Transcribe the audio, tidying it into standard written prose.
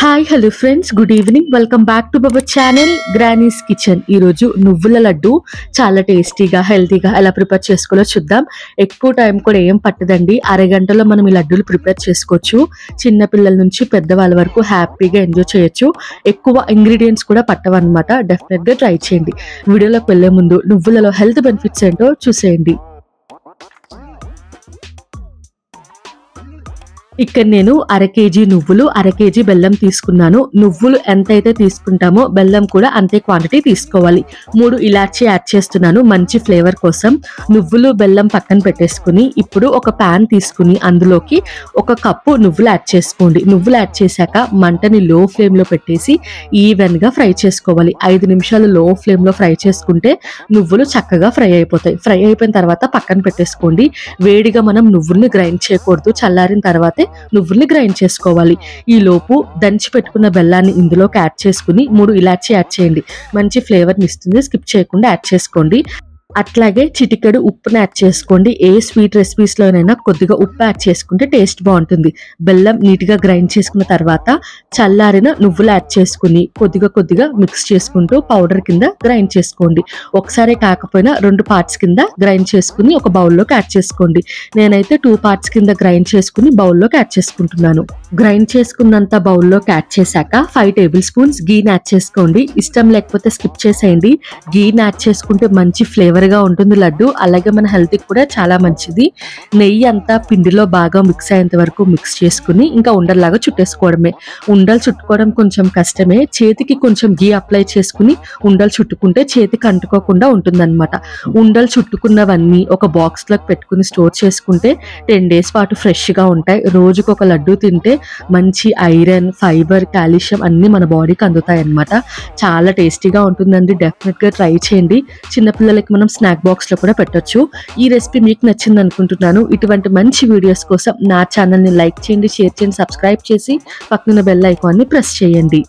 Hi hello friends, good evening. Welcome back to our channel granny's kitchen. ఈరోజు నువ్వుల లడ్డు చాలా టేస్టీగా హెల్తీగా ఎలా ప్రిపేర్ చేసుకోవాలో చూద్దాం. ఎక్కువ టైం కూడా ఏం పట్టదండి, అరగంటలో మనం ఈ లడ్డూలు ప్రిపేర్ చేసుకోవచ్చు. చిన్నపిల్లల నుంచి పెద్దవాళ్ళ వరకు హ్యాపీగా ఎంజాయ్ చేయొచ్చు. ఎక్కువ ఇంగ్రీడియంట్స్ కూడా పట్టవన్నమాట. డెఫినెట్గా ట్రై చేయండి. వీడియోలోకి వెళ్లే ముందు నువ్వులలో హెల్త్ బెనిఫిట్స్ ఏంటో చూసేయండి. ఇక్కడ నేను అర కేజీ నువ్వులు, అర కేజీ బెల్లం తీసుకున్నాను. నువ్వులు ఎంతైతే తీసుకుంటామో బెల్లం కూడా అంతే క్వాంటిటీ తీసుకోవాలి. 3 ఇలాచీ యాడ్ చేస్తున్నాను మంచి ఫ్లేవర్ కోసం. నువ్వులు బెల్లం పక్కన పెట్టేసుకుని ఇప్పుడు ఒక ప్యాన్ తీసుకుని అందులోకి 1 కప్పు నువ్వులు యాడ్ చేసుకోండి. నువ్వులు యాడ్ చేశాక మంటని లో ఫ్లేమ్ లో పెట్టేసి ఈవెన్ గా ఫ్రై చేసుకోవాలి. 5 నిమిషాలు లో ఫ్లేమ్ లో ఫ్రై చేసుకుంటే నువ్వులు చక్కగా ఫ్రై అయిపోతాయి. ఫ్రై అయిపోయిన తర్వాత పక్కన పెట్టేసుకోండి. వేడిగా మనం నువ్వుల్ని గ్రైండ్ చేయకూడదు, చల్లారిన తర్వాతే నువ్వుల్ని గ్రైండ్ చేసుకోవాలి. ఈ లోపు దంచి పెట్టుకున్న బెల్లాన్ని ఇందులోకి యాడ్ చేసుకుని 3 ఇలాచీ యాడ్ చేయండి. మంచి ఫ్లేవర్ని ఇస్తుంది. స్కిప్ చేయకుండా యాడ్ చేసుకోండి. అట్లాగే చిటికెడు ఉప్పుని యాడ్ చేసుకోండి. ఏ స్వీట్ రెసిపీస్ లోనైనా కొద్దిగా ఉప్పు యాడ్ చేసుకుంటే టేస్ట్ బాగుంటుంది. బెల్లం నీట్ గా గ్రైండ్ చేసుకున్న తర్వాత చల్లారిన నువ్వులు యాడ్ చేసుకుని కొద్దిగా మిక్స్ చేసుకుంటూ పౌడర్ కింద గ్రైండ్ చేసుకోండి. ఒకసారి కాకపోయినా 2 పార్ట్స్ కింద గ్రైండ్ చేసుకుని ఒక బౌల్లోకి యాడ్ చేసుకోండి. నేనైతే 2 పార్ట్స్ కింద గ్రైండ్ చేసుకుని బౌల్లోకి యాడ్ చేసుకుంటున్నాను. గ్రైండ్ చేసుకున్నంత బౌల్లోకి యాడ్ చేశాక 5 టేబుల్ స్పూన్స్ గీని యాడ్ చేసుకోండి. ఇష్టం లేకపోతే స్కిప్ చేసేయండి. గీని యాడ్ చేసుకుంటే మంచి ఫ్లేవర్ గా ఉంటుంది లడ్డు. అలాగే మన హెల్త్ కి కూడా చాలా మంచిది. నెయ్యి అంతా పిండిలో బాగా మిక్స్ అయ్యేంత వరకు మిక్స్ చేసుకుని ఇంకా ఉండల్లాగా చుట్టేసుకోవడమే. ఉండలు చుట్టుకోవడం కొంచెం కష్టమే. చేతికి కొంచెం గీ అప్లై చేసుకుని ఉండలు చుట్టుకుంటే చేతికి అంటుకోకుండా ఉంటుందన్నమాట. ఉండలు చుట్టుకున్నవన్నీ ఒక బాక్స్ లోకి పెట్టుకుని స్టోర్ చేసుకుంటే 10 days పాటు ఫ్రెష్ గా ఉంటాయి. రోజుకు ఒక లడ్డు తింటే మంచి ఐరన్, ఫైబర్, కాల్షియం అన్ని మన బాడీకి అందుతాయి అన్నమాట. చాలా టేస్టీగా ఉంటుందండి. డెఫినెట్ గా ట్రై చేయండి. చిన్నపిల్లలకి మనం స్నాక్ బాక్స్ లో కూడా పెట్టొచ్చు. ఈ రెసిపీ మీకు నచ్చింది అనుకుంటున్నాను. ఇటువంటి మంచి వీడియోస్ కోసం నా ఛానల్ ని లైక్ చేయండి, షేర్ చేయండి, సబ్స్క్రైబ్ చేసి పక్కన బెల్ ఐకాన్ ని ప్రెస్ చేయండి.